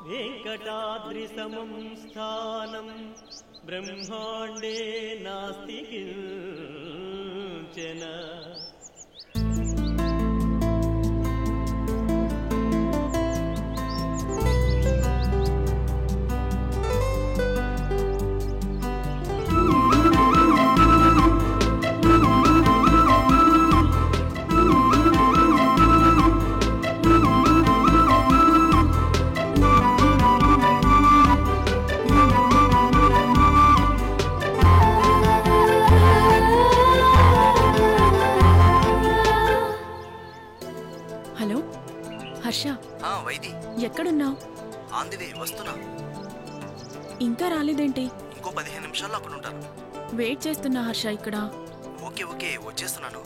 वेंकटाद्रिसमं स्थानं ब्रह्मांडे नास्ति किंचन। వైది ఎక్కడున్నావు? ఆందివే వస్తున్నా. ఇంకా రాలేదేంటి? ఇంకో 15 నిమిషాల్లో అక్కడ ఉంటాను. వెయిట్ చేస్తున్నా హర్ష ఇక్కడ. ఓకే ఓకే వచ్చేస్తున్నాను.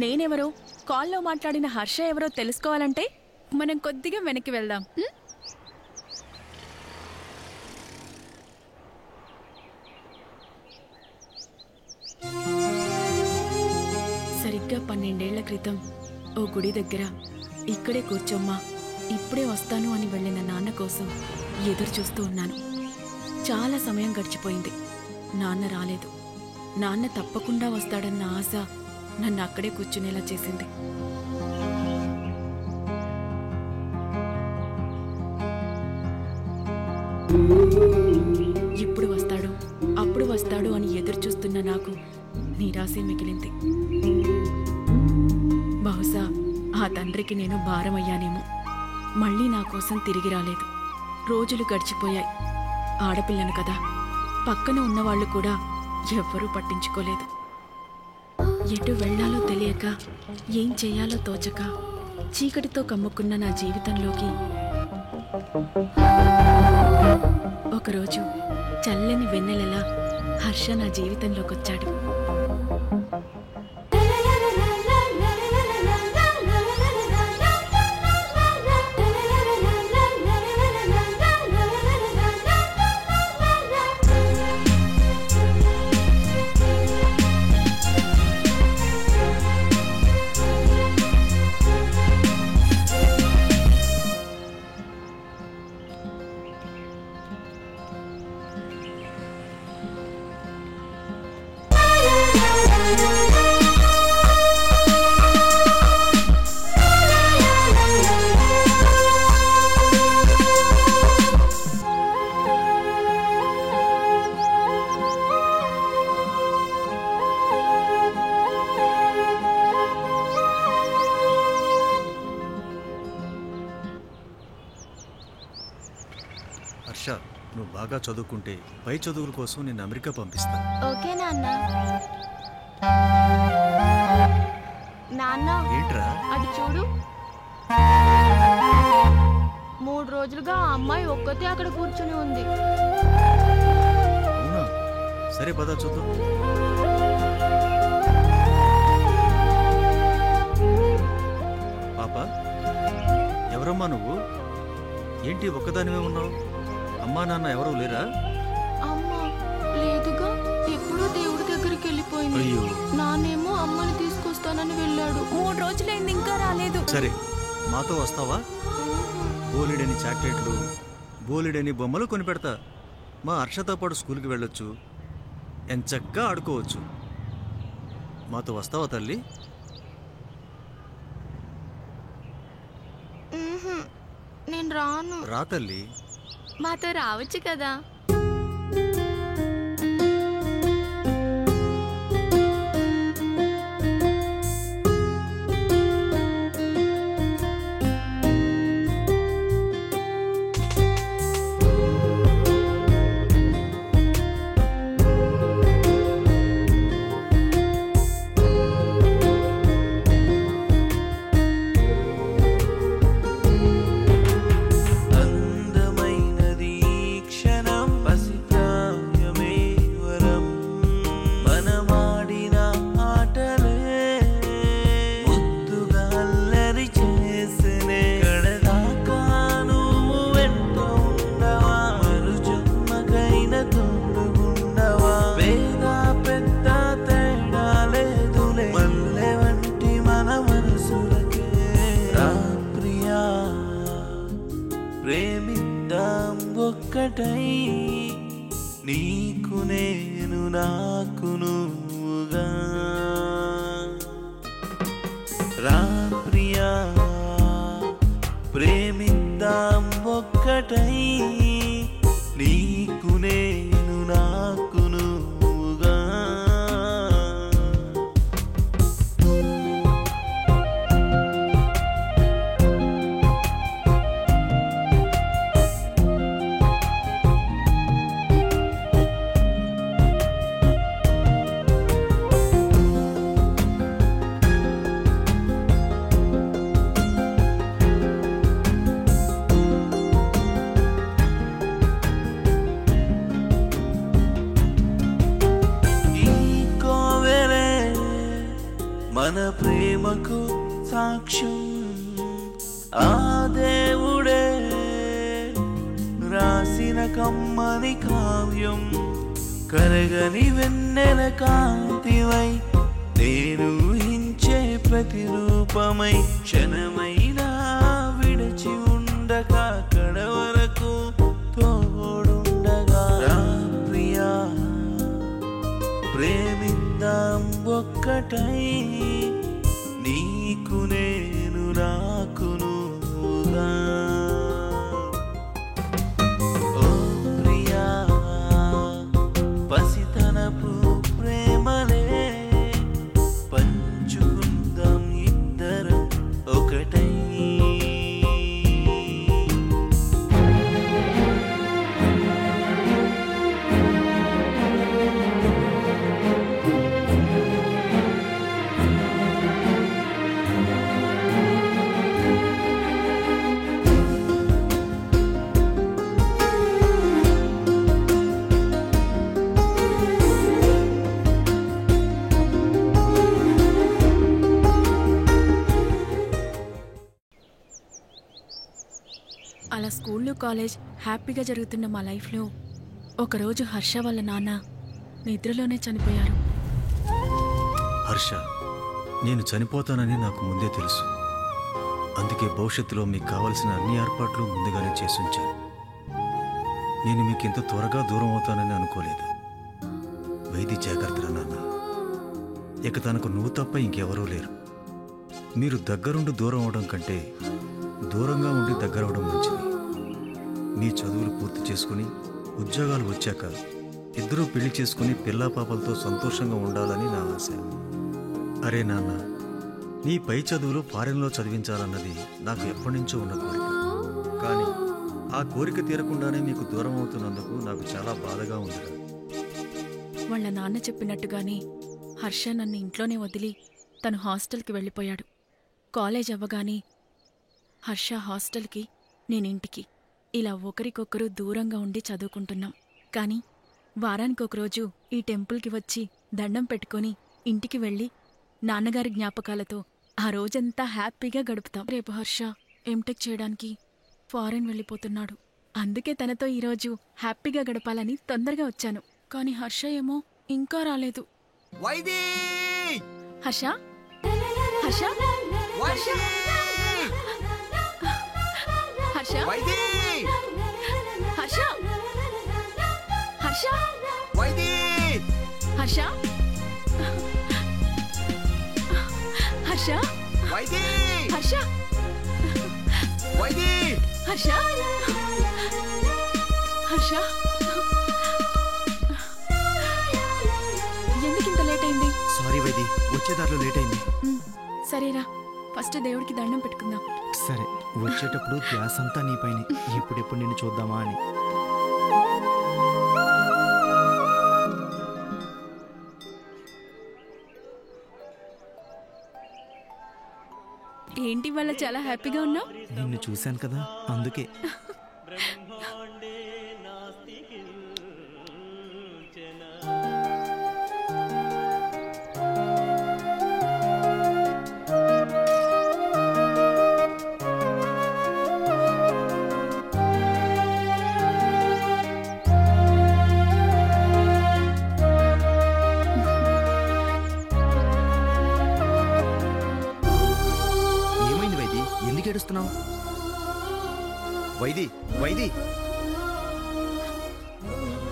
నేనెవరో, కాల్లో మాట్లాడిన హర్ష ఎవరో తెలుసుకోవాలంటే మనం కొద్దిగా వెనక్కి వెళ్దాం. సరిగ్గా 12 ఏళ్ల క్రితం ఓ గుడి దగ్గర ఇక్కడే కూర్చోమ్మా, ఇప్పుడే వస్తాను అని వెళ్ళిన నాన్న కోసం ఎదురు చూస్తూ ఉన్నాను. చాలా సమయం గడిచిపోయింది. నాన్న రాలేదు. నాన్న తప్పకుండా వస్తాడన్న ఆశ నన్ను అక్కడే కూర్చునేలా చేసింది. ఇప్పుడు వస్తాడు, అప్పుడు వస్తాడు అని ఎదురు చూస్తున్న నాకు నిరాశే మిగిలింది. బహుశా ఆ తండ్రికి నేను భారమయ్యానేమో. మళ్ళీ నా కోసం తిరిగి రాలేదు. రోజులు గడిచిపోయాయి. ఆడపిల్లను కదా, పక్కన ఉన్నవాళ్లు కూడా ఎవ్వరూ పట్టించుకోలేదు. ఎటు వెళ్లాలో తెలియక, ఏం చేయాలో తోచక చీకటితో కమ్ముకున్న నా జీవితంలోకి ఒకరోజు చల్లని వెన్నెలలా హర్ష నా జీవితంలోకొచ్చాడు. హర్ష, నువ్వు బాగా చదువుకుంటే పై చదువుల కోసం నేను అమెరికా పంపిస్తా. ఓకే నాన్న. నాన్న ఏంట్రా అది చూడు. 3 రోజులుగా ఆ అమ్మాయి ఒక్కతే అక్కడ కూర్చుని ఉంది. అవునా? సరే పద చూద్దాం. పాప, ఎవరమ్మా నువ్వు? ఏంటి ఒక్కదానివే ఉన్నావు? అమ్మా నాన్న ఎవరూ లేరా? అమ్మా లేదుగా, ఎప్పుడో దేవుడి దగ్గరికి వెళ్ళిపోయింది. నానేమో అమ్మని తీసుకొస్తానని వెళ్ళాడు. 3 రోజులైంది, ఇంకా రాలేదు. సరే, మాతో వస్తావా? బోలెడని చాక్లెట్లు, బోలెడని బొమ్మలు కొని పెడతా. మా హర్షతో పాటు స్కూల్కి వెళ్ళొచ్చు, ఎంచక్కా ఆడుకోవచ్చు. మాతో వస్తావా తల్లి? నేను రాను. రా తల్లి. మాతో రావచ్చు కదా. ఒక్కటై నీకు నేను నాకు నువ్వుగా రా ప్రియా ప్రేమిద్దాం ఒక్కటై నీకు నేను నాకు నువ్వుగా మన ప్రేమకు సాక్ష్యం ఆ దేవుడే రాసిన కమ్మని కావ్యం కరగని వెన్నెల కాంతివై నేను ఊహించే ప్రతిరూపమై క్షణమైనా విడిచి ఉండక కడవరకు తోడుండగా రా ప్రియా ప్రేమిద్దాం ఒక్కటై నీకు నేను నాకు నువ్వుగా ఓ ప్రియా పసితనపు ప్రేమలే పంచుకుందాం ఇద్దరం ఒకటై అలా స్కూళ్ళు కాలేజ్ హ్యాపీగా జరుగుతున్న మా లైఫ్లో ఒకరోజు హర్ష వాళ్ళ నాన్న నిద్రలోనే చనిపోయారు. హర్ష, నేను చనిపోతానని నాకు ముందే తెలుసు. అందుకే భవిష్యత్తులో మీకు కావలసిన అన్ని ఏర్పాట్లు ముందుగానే చేసుంచాను. నేను మీకు ఇంత త్వరగా దూరం అవుతానని అనుకోలేదు. వైది జాగ్రత్తరా నాన్న. ఇక తనకు నువ్వు తప్ప ఇంకెవరూ లేరు. మీరు దగ్గరుండి దూరం అవడం కంటే దూరంగా ఉండి దగ్గరవడం మంచిది. మీ చదువులు పూర్తి చేసుకుని ఉద్యోగాలు వచ్చాక ఇద్దరూ పెళ్లి చేసుకుని పిల్లా పాపలతో సంతోషంగా ఉండాలని నా ఆశ. అరే నాన్న, నీ పై చదువులు ఫారెన్లో చదివించాలన్నది నాకు ఎప్పటి నుంచో ఉన్న కోరిక. కానీ ఆ కోరిక తీరకుండానే మీకు దూరం అవుతున్నందుకు నాకు చాలా బాధగా ఉందిరా. వాళ్ళ నాన్న చెప్పినట్టుగానే హర్ష నన్ను ఇంట్లోనే వదిలి తను హాస్టల్కి వెళ్ళిపోయాడు. కాలేజ్ అవ్వగానే హర్ష హాస్టల్కి, నేనింటికి, ఇలా ఒకరికొకరు దూరంగా ఉండి చదువుకుంటున్నాం. కానీ వారానికి ఒకరోజు ఈ టెంపుల్కి వచ్చి దండం పెట్టుకొని ఇంటికి వెళ్ళి నాన్నగారి జ్ఞాపకాలతో ఆ రోజంతా హ్యాపీగా గడుపుతాం. రేపు హర్ష ఎంటెక్ చేయడానికి ఫారెన్ వెళ్ళిపోతున్నాడు. అందుకే తనతో ఈరోజు హ్యాపీగా గడపాలని తొందరగా వచ్చాను. కానీ హర్ష ఏమో ఇంకా రాలేదు. హర్ష హర్ష హర్ష హర్ష హర్ష హర్ష హర్ష హర్ష హర్ష హర్ష హర్ష ఎందుకింత లేట్ అయింది? సారీ వైది, వచ్చేదారిలో లేట్ అయింది. సరేరా, ఫస్ట్ దేవుడికి దండం పెట్టుకుందాం. సరే, వచ్చేటప్పుడు గ్యాస్ అంతా నీపైనే. ఇప్పుడెప్పుడు నిన్ను చూద్దామా అని. ఏంటి వాళ్ళ చాలా హ్యాపీగా ఉన్నావు? నిన్ను చూశాను కదా, అందుకే. బ్రహ్మాండే నాస్తి కించన. ఏమైంది వైది? ఎందుకు ఏడుస్తున్నావు? వైది వైది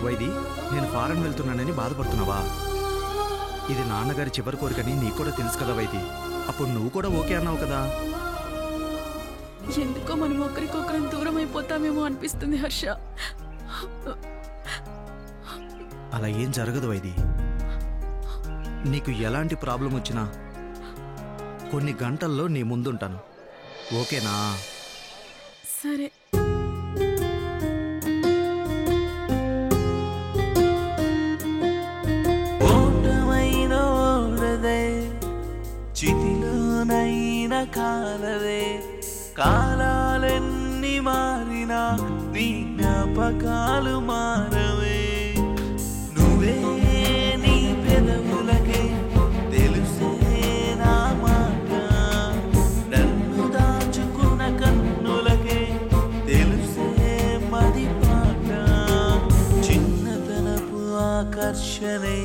వైది, నేను ఫారెన్ వెళ్తున్నానని బాధపడుతున్నావా? ఇది నాన్నగారి చివరి కోరికని నీకు కూడా తెలుసు కదా వైది. అప్పుడు నువ్వు కూడా ఓకే అన్నావు కదా. ఎందుకో మనం ఒకరికొకరం దూరం అయిపోతామేమో అనిపిస్తుంది హర్ష. అలా ఏం జరగదు వైది. నీకు ఎలాంటి ప్రాబ్లం వచ్చినా కొన్ని గంటల్లో నీ ముందుంటాను. ఓకేనా? సరే. ఓటమైన ఓడదే, చితిలోనైన కాలదే, కాలాలెన్ని మారినా నీ జ్ఞాపకాలు మారవే. నువ్వే నీ పెదవులకే తెలుసే నా మాట, నన్ను దాచుకున్న కన్నులకే తెలుసే మది పాట. చిన్నతనపు ఆకర్షణే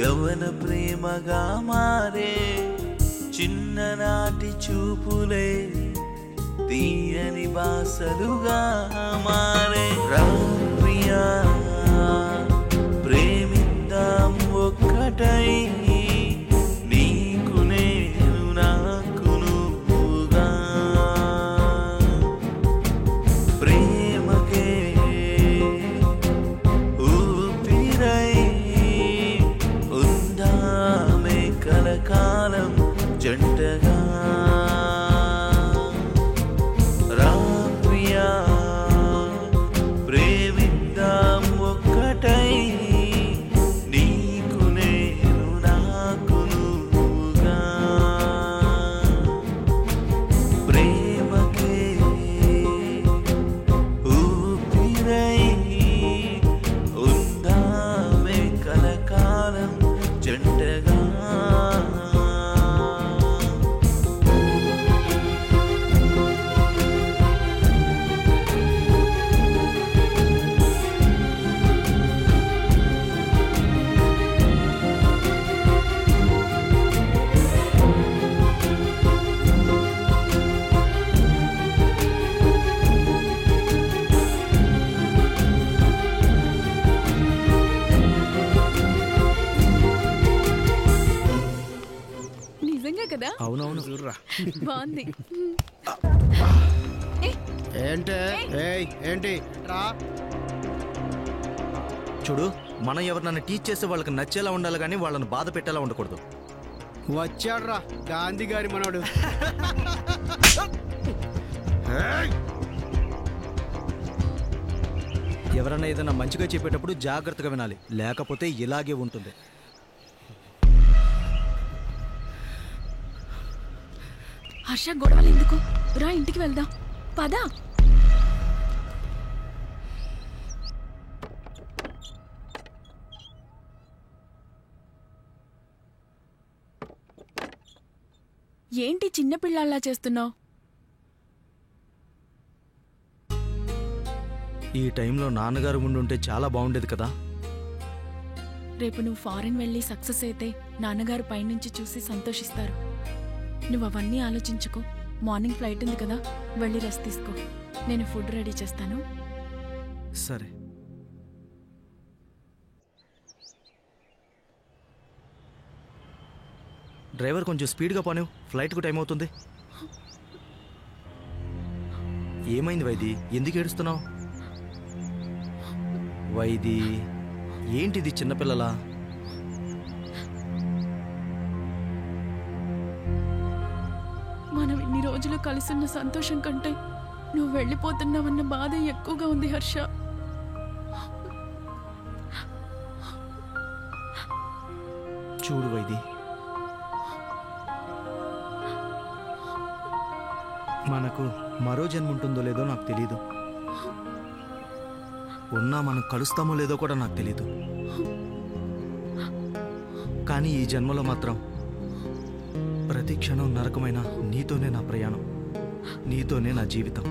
యవ్వన ప్రేమగా మారే, చిన్ననాటి చూపులే తీయని బాసలుగా మారే. రా ప్రియా, ప్రేమిద్దాం ఒక్కటై, నీకు నేను నాకు నువ్వుగా. ప్రేమకే ఊపిరై ఉందామే కలకాలం జంటగా. రా ప్రియా, ప్రేమిద్దాం ఒక్కటై, నీకు నేను నాకు నువ్వుగా. ప్రేమకే ఊపిరై ఉందామే కలకాలం జంటగా. నిజంగా కదా? అవునవును. బాగుంది. ఏంటి రా. చూడు, మనం ఎవరినైనా టీచ్ చేసే వాళ్ళకి నచ్చేలా ఉండాలి కానీ వాళ్ళని బాధ పెట్టేలా ఉండకూడదు. వచ్చాడ్రా గాంధీ గారి మనోడు. ఎవరైనా ఏదైనా మంచిగా చెప్పేటప్పుడు జాగ్రత్తగా వినాలి, లేకపోతే ఇలాగే ఉంటుంది. హర్ష, గొడవలు ఎందుకు? రా ఇంటికి వెళ్దాం. పదా. ఏంటి చిన్నపిల్లల్లా చేస్తున్నావు? ఈ టైంలో నాన్నగారు ముందుంటే చాలా బాగుండేది కదా. రేపు నువ్వు ఫారెన్ వెళ్ళి సక్సెస్ అయితే నాన్నగారు పైనుంచి చూసి సంతోషిస్తారు. నువ్వు అవన్నీ ఆలోచించుకో. మార్నింగ్ ఫ్లైట్ ఉంది కదా, వెళ్ళి రెస్ట్ తీసుకో. నేను ఫుడ్ రెడీ చేస్తాను. సరే. డ్రైవర్ కొంచెం స్పీడ్గా పోనివ్, ఫ్లైట్కు టైం అవుతుంది. ఏమైంది వైది? ఎందుకు ఏడుస్తున్నావు? వైది, ఏంటిది చిన్నపిల్లలా? మనం ఇన్ని రోజులు కలిసున్న సంతోషం కంటే నువ్వు వెళ్ళిపోతున్నావన్న బాధ ఎక్కువగా ఉంది హర్ష. చూడు వైది, మనకు మరో జన్మ ఉంటుందో లేదో నాకు తెలీదు. ఉన్నా మనం కలుస్తామో లేదో కూడా నాకు తెలీదు. కానీ ఈ జన్మలో మాత్రం ప్రతి క్షణం నరకమైన నీతోనే నా ప్రయాణం, నీతోనే నా జీవితం.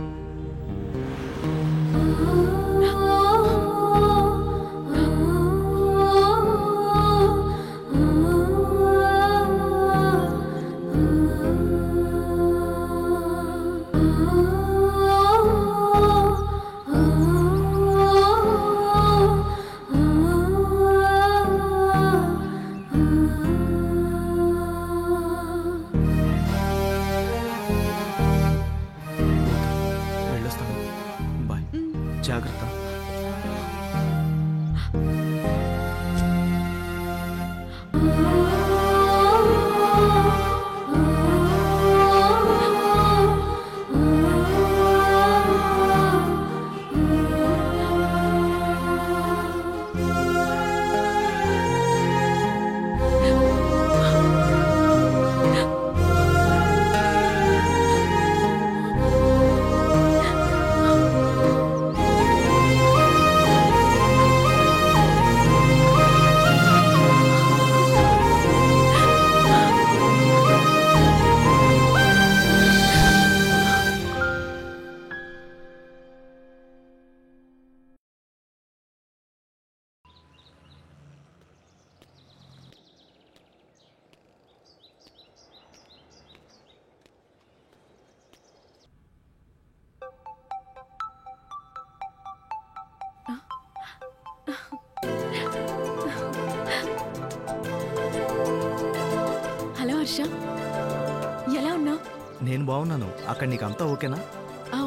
ఎలా ఉన్నావు? నేను బాగున్నాను. అక్కడ నీకు అంతా ఓకేనా?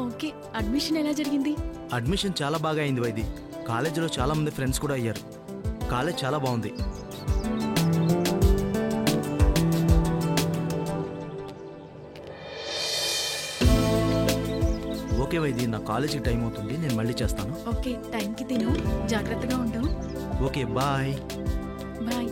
ఓకే. అడ్మిషన్ ఎలా జరిగింది? అడ్మిషన్ చాలా బాగా అయింది వైది. కాలేజీలో చాలా మంది ఫ్రెండ్స్ కూడా అయ్యారు. కాలేజ్ చాలా బాగుంది. ఓకే వైది, నా కాలేజీకి టైం అవుతుంది, నేను మళ్ళీ చేస్తాను. ఓకే, టైంకి తిను, జాగ్రత్తగా ఉండు. Okay, bye. Bye.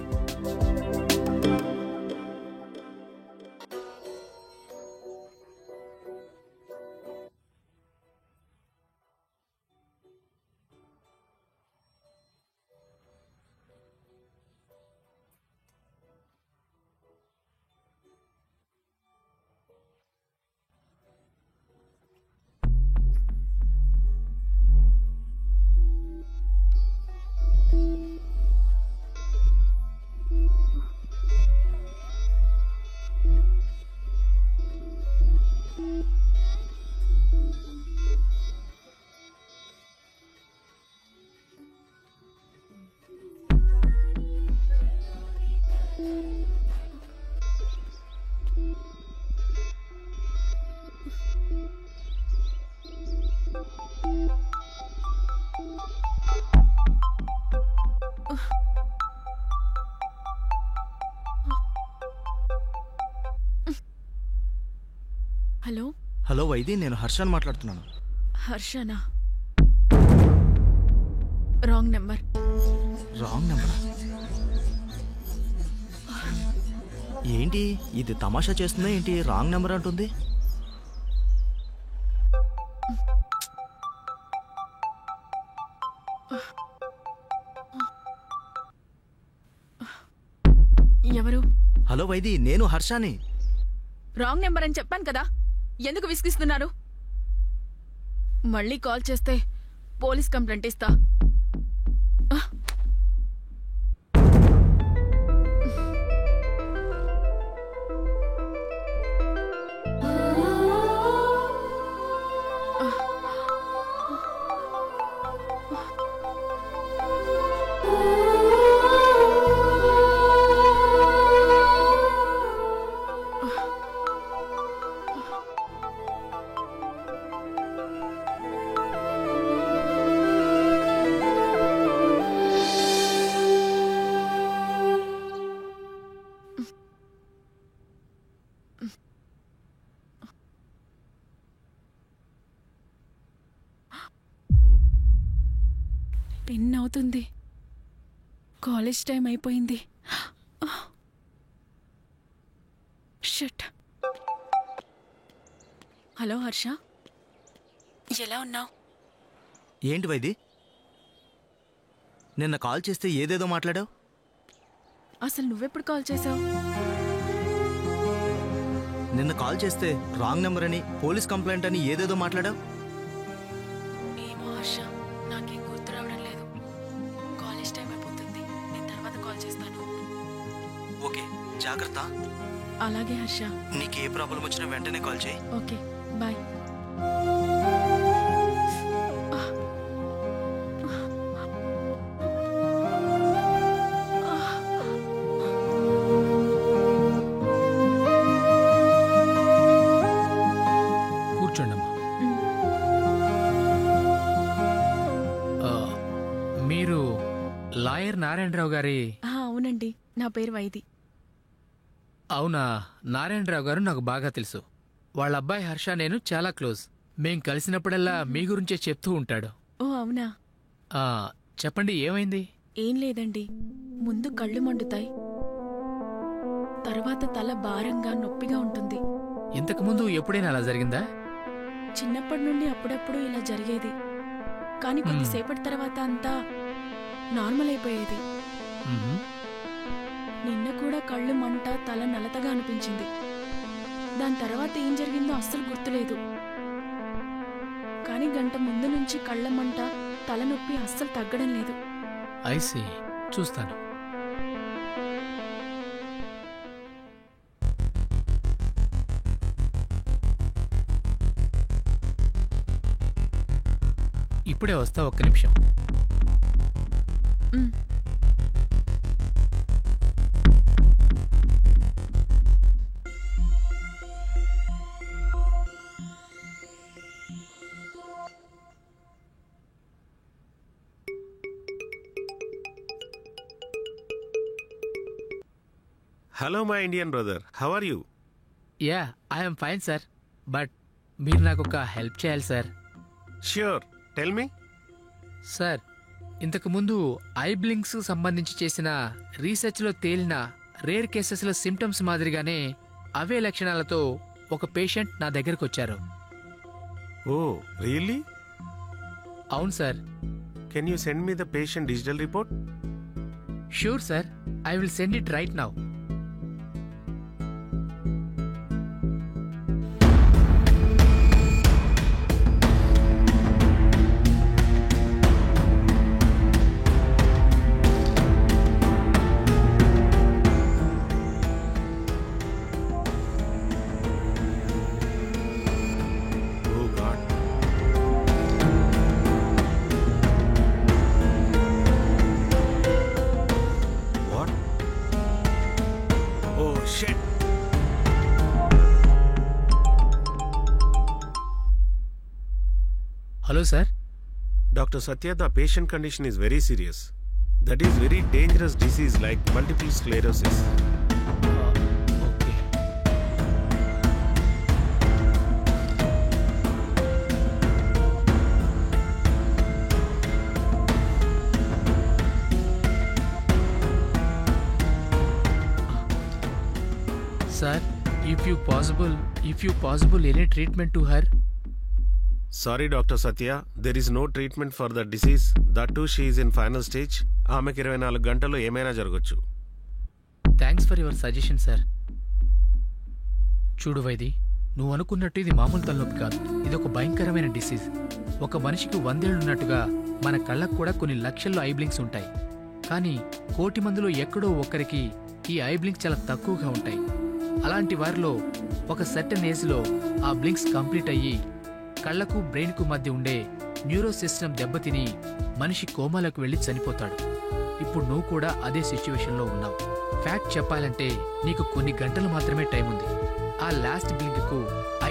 Hello hello Vaidhi, నేను హర్షాన్ మాట్లాడుతున్నాను. హర్షనా? Wrong number. రాంగ్ నెంబరా? ఏంటి ఇది, తమాషా చేస్తుందా ఏంటి? రాంగ్ నెంబర్ అంటుంది. ఎవరు? హలో వైది, నేను హర్షాని. రాంగ్ నెంబర్ అని చెప్పాను కదా, ఎందుకు విసిగిస్తున్నారు? మళ్ళీ కాల్ చేస్తే పోలీస్ కంప్లైంట్ ఇస్తా. పిన్ అవుతుంది. కాలేజ్ టైం అయిపోయింది. షట్. హలో హర్ష, ఎలా ఉన్నావు? ఏంటి వైది, నిన్న కాల్ చేస్తే ఏదేదో మాట్లాడావు. అసలు నువ్వెప్పుడు కాల్ చేసావు? నిన్న కాల్ చేస్తే రాంగ్ నెంబర్ అని, పోలీస్ కంప్లైంట్ అని ఏదేదో మాట్లాడావు. ఏమో హర్ష, నాకేం గుర్తు రావడం లేదు. కాలేజ్ టైం అయిపోతుంది, నేను తర్వాత కాల్ చేస్తాను. ఓకే, జాగ్రత్త. అలాగే హర్ష. నీకు ఏ ప్రాబ్లం వచ్చినా వెంటనే కాల్ చేయి. Okay, bye. కూర్చోండమ్మా. మీరు లాయర్ నారాయణరావు గారి? అవునండి, నా పేరు వైది. అవునా? నారాయణరావు గారు నాకు బాగా తెలుసు. వాళ్ళ అబ్బాయి హర్ష నేను చాలా క్లోజ్. మేం కలిసినప్పుడల్లా మీ గురించే చెప్తూ ఉంటాడు. ఓ అవునా? చెప్పండి, ఏమైంది? ఏం లేదండి, ముందు కళ్ళు మండుతాయి, తర్వాత తల భారంగా నొప్పిగా ఉంటుంది. ఇంతకుముందు ఎప్పుడైనా అలా జరిగిందా? చిన్నప్పటి నుండి అప్పుడప్పుడు ఇలా జరిగేది, కానీ కొద్దిసేపటి తర్వాత అంతా నార్మల్ అయిపోయేది. నిన్న కూడా కళ్ళు మంట, తల నలతగా అనిపించింది. దాని తర్వాత ఏం జరిగిందో అస్సలు గుర్తులేదు, కానీ గంట ముందు నుంచి కళ్ళ మంట, తలనొప్పి అస్సలు తగ్గడం లేదు. ఐసీ, చూస్తాను. ఇప్పుడే వస్తా, ఒక్క నిమిషం. Hello my Indian brother, how are you? Yeah, I'm fine sir. But మీరు నాకు ఒక హెల్ప్ చేయాలి sir. Sure, tell me. Sir, ఇంతకుముందు ఐ బ్లింక్స్ సంబంధించి చేసిన రీసెర్చ్లో తేలిన రేర్ కేసెస్లో సిమ్టమ్స్ మాదిరిగానే అవే లక్షణాలతో ఒక పేషెంట్ నా దగ్గరకు వచ్చారు. ఓ రియల్లీ? అవును sir. Can you send me the patient digital report? Sure sir, I will send it right now. Hello sir. Dr. Satya, the patient condition is very serious. That is very dangerous disease like multiple sclerosis. Okay. Sir, if you possible any treatment to her? Sorry Dr. Satya, there is no treatment for the disease. That too she is in final stage. ఆమెకి 24 గంటల్లో ఏమైనా జరగచ్చు. Thanks for your suggestion sir. చూడు వైది, నువ్వు అనుకున్నట్టు ఇది మామూలు తలనొప్పి కాదు. ఇది ఒక భయంకరమైన డిసీజ్. ఒక మనిషికి 100 ఏళ్లున్నట్టుగా మన కళ్ళకు కూడా కొన్ని లక్షల్లో ఐ బ్లింక్స్ ఉంటాయి. కానీ 1,000,000 మందిలో ఎక్కడో ఒక్కరికి ఈ ఐ బ్లింక్స్ చాలా తక్కువగా ఉంటాయి. అలాంటి వారిలో ఒక సర్టన్ ఏజ్లో ఆ బ్లింక్స్ కంప్లీట్ అయ్యి కళ్లకు బ్రెయిన్కు మధ్య ఉండే న్యూరో సిస్టమ్ దెబ్బతిని మనిషి కోమాలోకి వెళ్లి చనిపోతాడు. ఇప్పుడు నువ్వు కూడా అదే సిచ్యువేషన్లో ఉన్నావు. ఫ్యాక్ట్ చెప్పాలంటే నీకు కొన్ని గంటలు మాత్రమే టైం ఉంది. ఆ లాస్ట్ బ్లింక్కు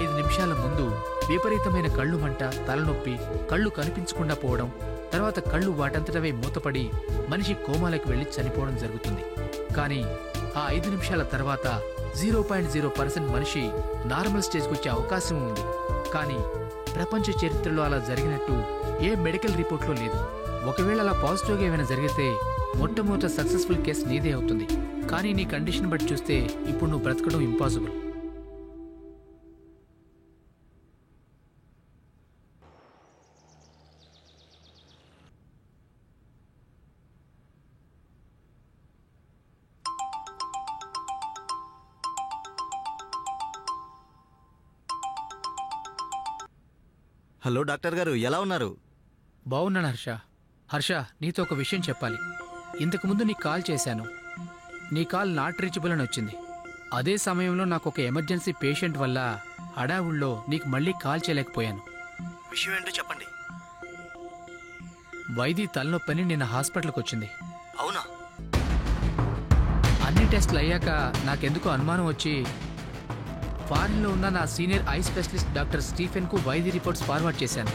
5 నిమిషాల ముందు విపరీతమైన కళ్ళు మంట, తలనొప్పి, కళ్ళు కనిపించకుండా పోవడం, తర్వాత కళ్ళు వాటంతటవే మూతపడి మనిషి కోమాలోకి వెళ్లి చనిపోవడం జరుగుతుంది. కానీ ఆ 5 నిమిషాల తర్వాత 0.0% మనిషి నార్మల్ స్టేజ్కి వచ్చే అవకాశం ఉంది. కానీ ప్రపంచ చరిత్రలో అలా జరిగినట్టు ఏ మెడికల్ రిపోర్ట్లో లేదు. ఒకవేళ అలా పాజిటివ్గా ఏమైనా జరిగితే మొట్టమొదట సక్సెస్ఫుల్ కేసు నీదే అవుతుంది. కానీ నీ కండిషన్ బట్టి చూస్తే ఇప్పుడు నువ్వు బ్రతకడం ఇంపాసిబుల్. హలో డాక్టర్ గారు, ఎలా ఉన్నారు? బాగున్నాను హర్ష. హర్ష, నీతో ఒక విషయం చెప్పాలి. ఇంతకుముందు నీకు కాల్ చేశాను. నీ కాల్ నాట్ రీచబుల్ అని వచ్చింది. అదే సమయంలో నాకు ఒక ఎమర్జెన్సీ పేషెంట్ వల్ల హడావుల్లో నీకు మళ్ళీ కాల్ చేయలేకపోయాను. విషయం ఏంటో చెప్పండి. వైద్య తలనొప్పని నిన్న హాస్పిటల్కి వచ్చింది. అవునా? అన్ని టెస్టులు అయ్యాక నాకెందుకో అనుమానం వచ్చి ఫారిన్లో ఉన్న నా సీనియర్ ఐ స్పెషలిస్ట్ డాక్టర్ స్టీఫెన్కు వైద్య రిపోర్ట్స్ ఫార్వర్డ్ చేశాను.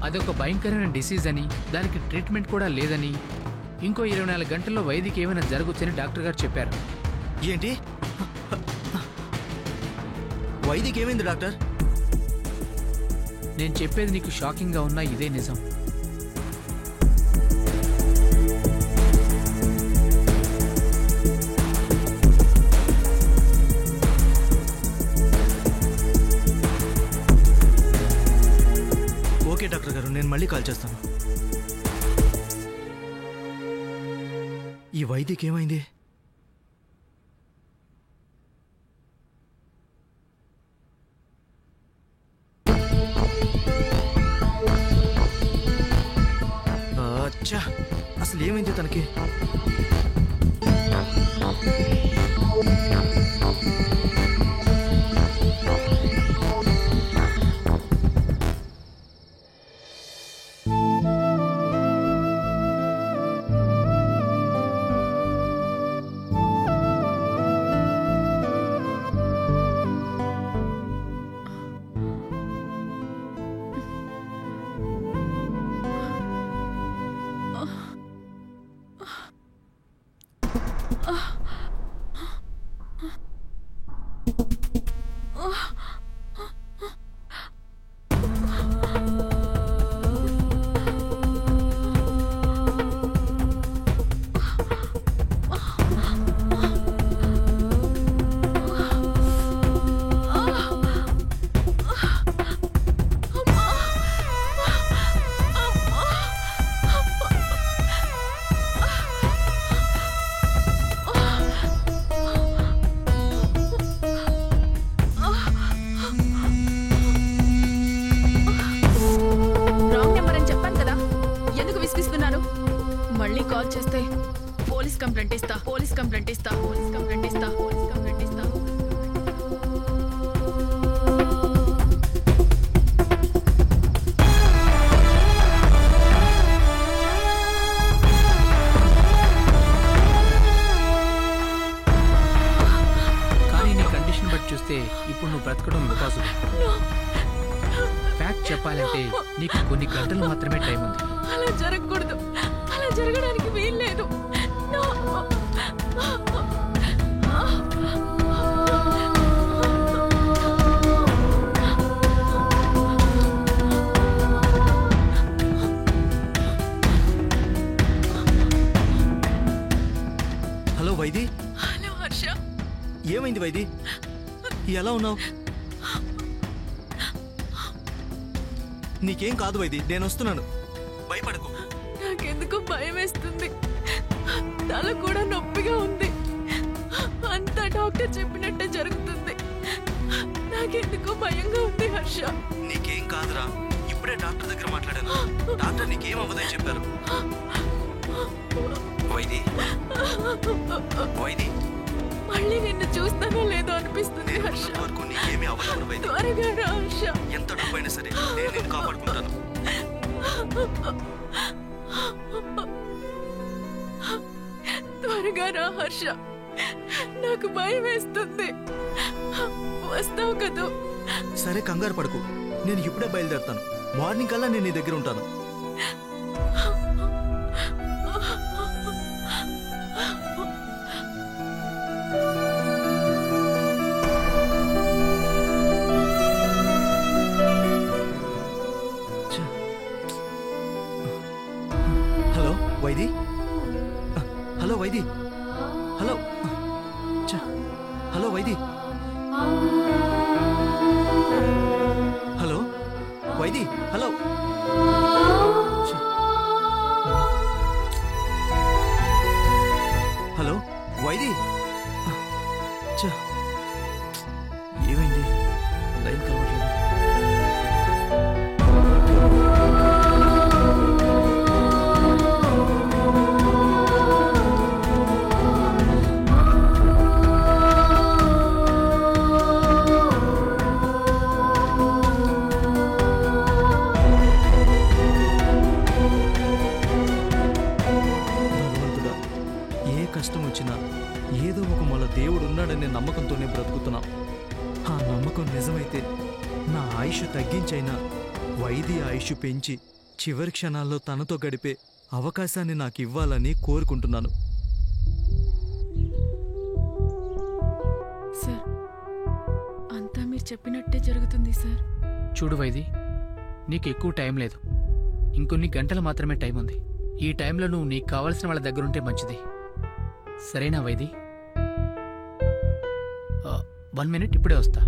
అదొక భయంకరమైన డిసీజ్ అని, దానికి ట్రీట్మెంట్ కూడా లేదని, ఇంకో 24 గంటల్లో వైద్యకి ఏమైనా జరగొచ్చని డాక్టర్ గారు చెప్పారు. ఏంటి? వైద్యకి ఏమైంది డాక్టర్? నేను చెప్పేది నీకు షాకింగ్గా ఉన్నా ఇదే నిజం. ఓకే డాక్టర్ గారు, నేను మళ్ళీ కాల్ చేస్తాను. ఈ వైద్యకి ఏమైంది? అచ్చా, అసలు ఏమైంది తనకి? కాల్ చేస్తే పోలీస్ కంప్లైంట్ ఇస్తా, పోలీస్ కంప్లైంట్ ఇస్తా, పోలీస్ కంప్లైంట్ ఇస్తా, పోలీస్ కంప్లైంట్ ఇస్తా. కానీ నీ కండిషన్ బట్టి చూస్తే ఇప్పుడు నువ్వు బ్రతకడం ఇంపాసిబుల్. ఫ్యాక్ట్ చెప్పాలంటే నీకు కొన్ని గంటలు మాత్రమే టైం ఉంది. అలా జరగకూడదు, అలా జరగడానికి వీల్లేదు. హలో వైది. హలో హర్ష. ఏమైంది వైది? ఎలా ఉన్నావు? నీకేం కాదు వైది, నేను వస్తున్నాను, భయపడకు. నాకెందుకో భయం వేస్తుంది, తల కూడా నొప్పిగా ఉంది. అంతా డాక్టర్ చెప్పినట్టే జరుగుతుంది. నాకెందుకో భయంగా ఉంది హర్ష. నీకేం కాదురా, ఇప్పుడే డాక్టర్ దగ్గర మాట్లాడాను. డాక్టర్ నీకేం అవ్వదని చెప్పారు. వైది, వైది, మళ్ళీ నిన్ను చూస్తానో లేదో అనిపిస్తుంది హర్ష. వరకు నీకేమీ అవ్వదు వైది. త్వరగా రా హర్ష. ఎంత డబ్బైనా సరే నేను నిన్ను కాపాడుకుంటాను. త్వరగా రా హర్ష, నాకు భయం వేస్తుంది. వస్తావు కదూ? సరే, కంగారు పడకు, నేను ఇప్పుడే బయలుదేరుతాను. మార్నింగ్ కల్లా నేను నీ దగ్గర ఉంటాను. Hello Vaidhi. Hello Vaidhi. Hello. Hello Vaidhi. Hello Vaidhi. Hello. Hello Vaidhi. ఏమైంది? లైన్ కావట్లేదు. ఏదో ఒక మొల దేవుడు ఉన్నాడనే నమ్మకంతోనే బ్రతుకుతున్నాం. ఆ నమ్మకం నిజమైతే నా ఆయుష్ తగ్గించైనా వైది ఆయుష్ పెంచి చివరి క్షణాల్లో తనతో గడిపే అవకాశాన్ని నాకు ఇవ్వాలని కోరుకుంటున్నాను. సార్, అంతా మీరు చెప్పినట్టే జరుగుతుంది సార్. చూడు వైది, నీకు ఎక్కువ టైం లేదు, ఇంకొన్ని గంటలు మాత్రమే టైం ఉంది. ఈ టైంలో నువ్వు నీకు కావాల్సిన వాళ్ళ దగ్గరుంటే మంచిది. సరేనా వైది? 1 minute, ఇప్పుడే వస్తా.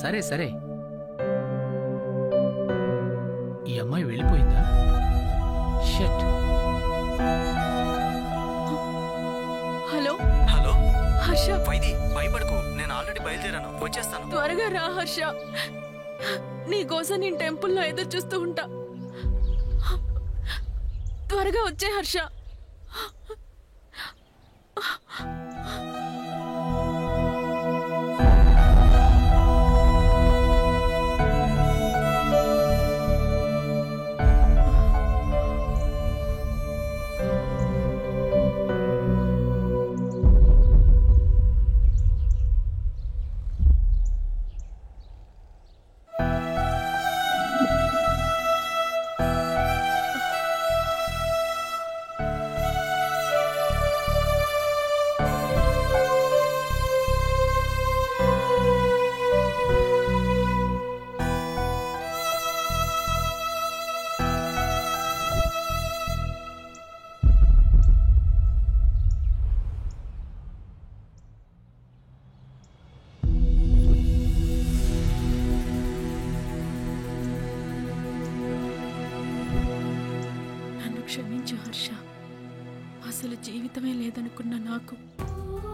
సరే సరే. ఈ అమ్మాయి వెళ్ళిపోయిందా? షట్. హలో. హలో హర్ష. వైది, భయపడకు, నేను ఆల్రెడీ బయలుదేరాను, వచ్చేస్తాను. త్వరగా రా హర్ష, నీకోసం నేను టెంపుల్లో ఎదురు చూస్తూ ఉంటా. త్వరగా వచ్చే హర్ష. క్షమించు హర్ష. అసలు జీవితమే లేదనుకున్న నాకు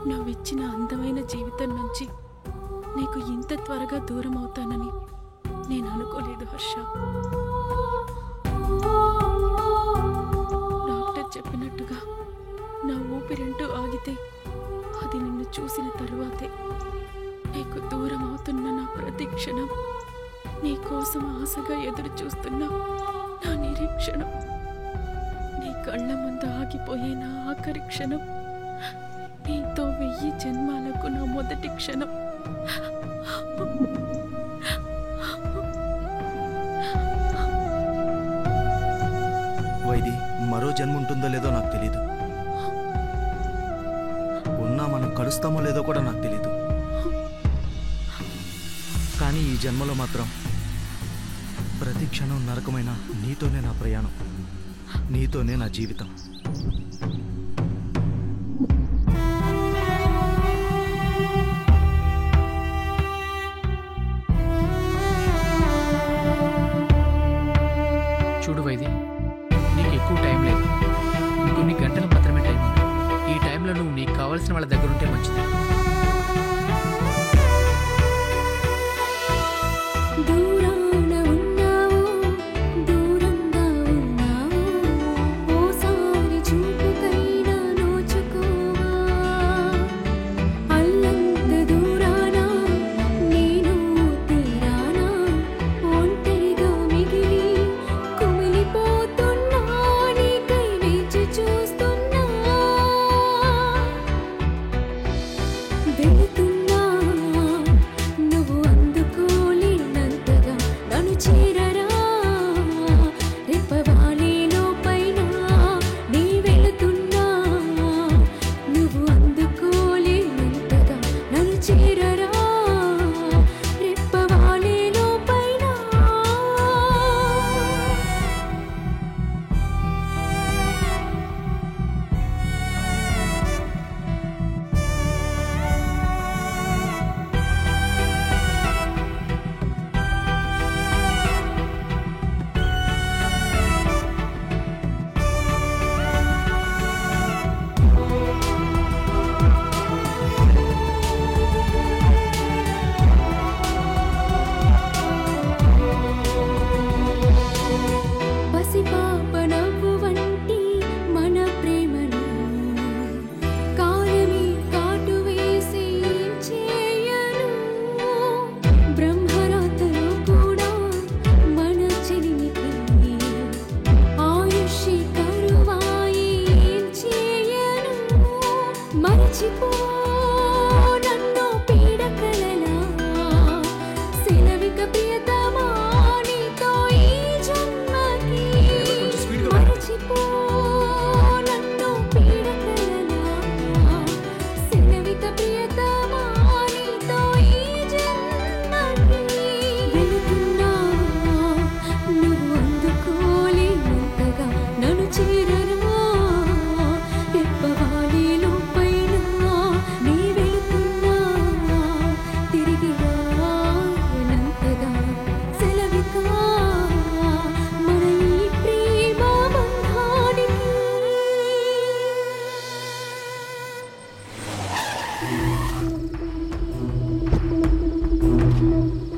నువ్విచ్చిన అందమైన జీవితం నుంచి నీకు ఇంత త్వరగా దూరం అవుతానని నేను అనుకోలేదు హర్ష. డాక్టర్ చెప్పినట్టుగా నా ఊపిరంటూ ఆగితే అది నిన్ను చూసిన తరువాతే. నీకు దూరం అవుతున్న నా ప్రతి క్షణం నీ కోసం ఆశగా ఎదురు చూస్తున్న నా నిరీక్షణం, నీ కళ్ళ ముందు ఆగిపోయే నా ఆఖరి క్షణం, నీతో 1000 జన్మాలకు నా మొదటి క్షణం. వైది, మరో జన్మ ఉంటుందో లేదో నాకు తెలీదు. ఉన్నా మనం కలుస్తామో లేదో కూడా నాకు తెలీదు. కానీ ఈ జన్మలో మాత్రం ప్రతి క్షణం నరకమైన నీతోనే నా ప్రయాణం, నీతోనే నా జీవితం. చూడు వైది, నీకు ఎక్కువ టైం లేదు. కొన్ని గంటలు మాత్రమే టైం ఉంది. ఈ టైంలో నువ్వు నీకు కావాల్సిన వాళ్ళ దగ్గర ఉంటే మంచిది.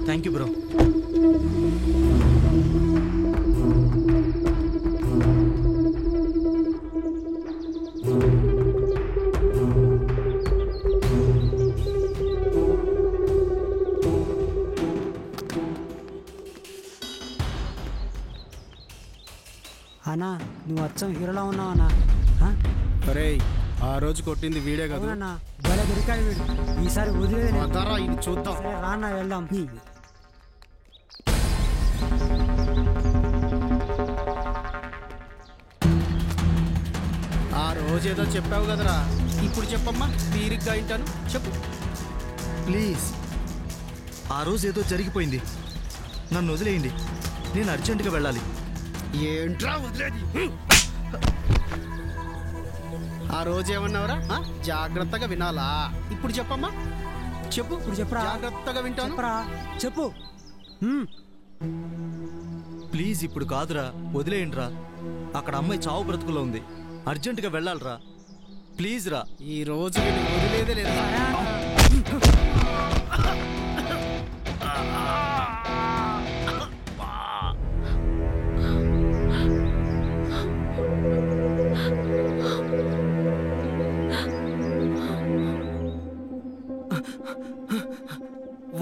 Thank you bro. అన్నా, నువ్వు అచ్చం హీరోలా ఉన్నావు అన్నా. అరే, ఆ రోజు కొట్టింది వీడే కదా. అవునన్నా, భలే దొరికాడు వీడు. ఈసారి వదిలేదు చూద్దాం. రాన్నా వెళ్దాం. ఆ రోజేదో చెప్పావు కదరా, ఇప్పుడు చెప్పమ్మా, తీరిగ్గా వింటాను. చెప్పు ప్లీజ్. ఆ రోజు ఏదో జరిగిపోయింది, నన్ను వదిలేయండి. నేను అర్జెంటుగా వెళ్ళాలి. ఏంట్రా వదిలేది? ఆ రోజు ఏమన్నావురా? జాగ్రత్తగా వినాలా? ఇప్పుడు చెప్పమ్మా, చెప్పు. ఇప్పుడు చెప్పరా? జాగ్రత్తగా వింటాను. చెప్పు. ప్లీజ్ ఇప్పుడు కాదురా, వదిలేయండిరా. అక్కడ అమ్మాయి చావు బ్రతుకులో ఉంది. అర్జెంటుగా వెళ్ళాలిరా, ప్లీజ్ రా. ఈ రోజు నేను వదిలేదే లేదు.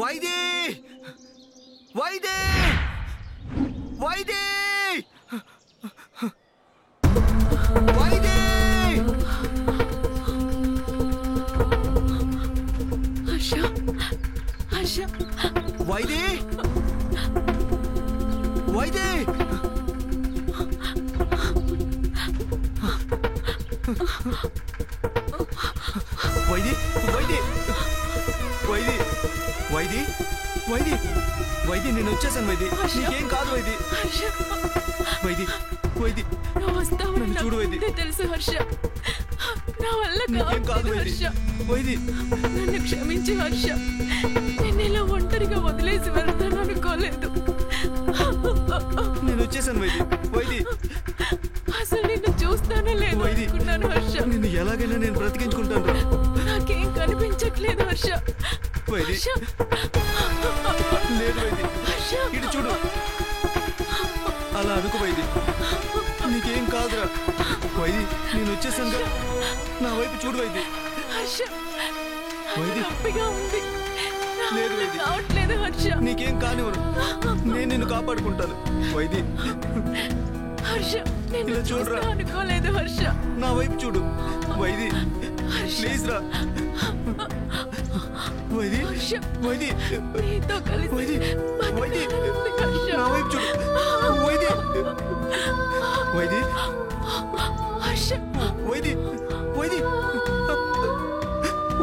వైదే వైదే వైదే వైదే హర్ష హర్ష వైదే వైదే వైదే వైదే వైదే వైదే వైదే వైదే నేను వచ్చేసాను వైదే. నీకేం కాదు వైదే. వైదే వైదే నువ్వు వస్తావని నన్ను చూడు వైదే. నాకు తెలుసు హర్ష. నా వల్ల నీకేం కాదు వైదే. హర్ష. వైదే నన్ను క్షమించి హర్ష. నేను ఇలా ఒంటరిగా వదిలేసి వెళ్తాను అనుకోలేదు. నేను వచ్చేసాను వైదే. వైదే అసలు నిన్ను చూస్తానో లేదు అనుకున్నాను హర్ష. నిన్ను ఎలాగైనా నేను బ్రతికించుకుంటాను రా. నాకేం కనిపించట్లేదు హర్ష. వైదే లేదు వైదే. ఇటు చూడు. అలా అనుకు వైదే. నీకేం కాదురా వైదే. నేను వచ్చేసాను. నా వైపు చూడు వైదే. హర్ష వైదే నొప్పిగా ఉంది. లేదు వైదే. కావట్లేదు హర్ష. నీకేం కానివ్వను. నేను నిన్ను కాపాడుకుంటాను వైదే. హర్ష నిన్ను ఇలా చూడురా. చూస్తా అనుకోలేదు హర్ష. నా వైపు చూడు వైదే. ప్లీజ్ రా వైదే. వైదే నీతో కలిసి వైదే. వైదే హర్ష. నా వైపు చూడు వైదే. వైదే హర్ష వైదే. వైదే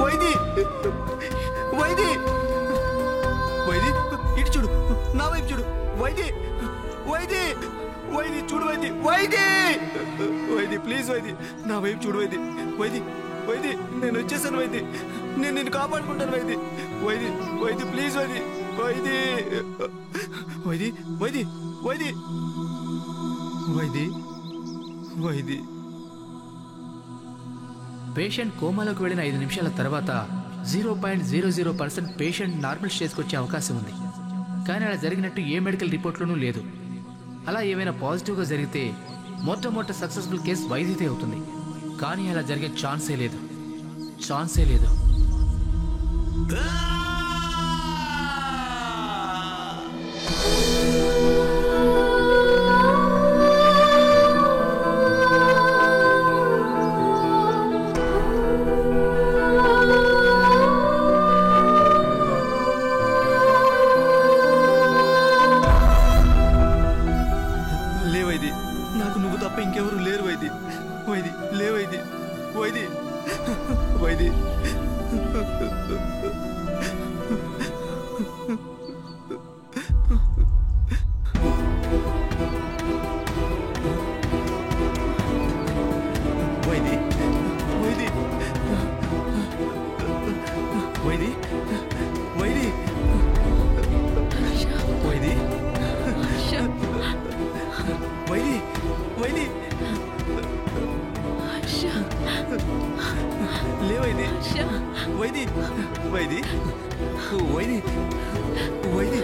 వైదే వైదే వైదే ఇటు చూడు. నా వైపు చూడు వైదే. వైదే వైదే చూడు వైదే. వైదే వైదే ప్లీజ్ వైదే. నా వైపు చూడు వైదే. వైదే వైదే నేను వచ్చేసాను వైదే. నేను నిన్ను కాపాడుకుంటాను వైదే. వైదే వైదే ప్లీజ్ వైదే. వైదే వైదే వైదే వైదే వైదే వైదే. పేషెంట్ కోమాలోకి వెళ్ళిన 5 నిమిషాల తర్వాత 0.00% పేషెంట్ నార్మల్ స్టేజ్కి వచ్చే అవకాశం ఉంది. కానీ అలా జరిగినట్టు ఏ మెడికల్ రిపోర్ట్లోనూ లేదు. అలా ఏమైనా పాజిటివ్గా జరిగితే మొట్టమొదటి సక్సెస్ఫుల్ కేసు వైద్యతే అవుతుంది. కానీ అలా జరిగే ఛాన్సే లేదు. ఛాన్సే లేదు. లేవైది. నాకు నువ్వు తప్ప ఇంకెవరు లేరు వైది. వైది లేవైది. వైది వైది వైది వైది వైది వైది వైది వైది వైది లేవైది. వైది వైది వైది వైది వైది వైది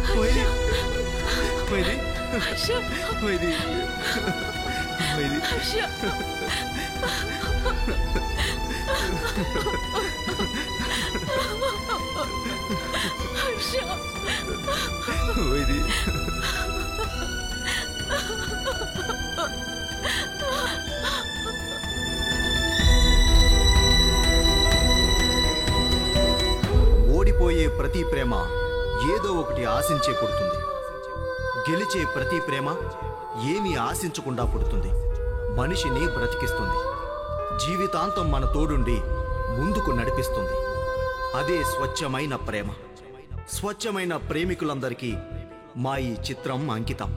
వైది వైది వైది వైది వైది వైది ఓడిపోయే ప్రతి ప్రేమ ఏదో ఒకటి ఆశించే పుడుతుంది. గెలిచే ప్రతి ప్రేమ ఏమీ ఆశించకుండా పుడుతుంది. మనిషిని బ్రతికిస్తుంది. జీవితాంతం మన తోడుండి ముందుకు నడిపిస్తుంది. అదే స్వచ్ఛమైన ప్రేమ. స్వచ్ఛమైన ప్రేమికులందరికీ మా ఈ చిత్రం అంకితం.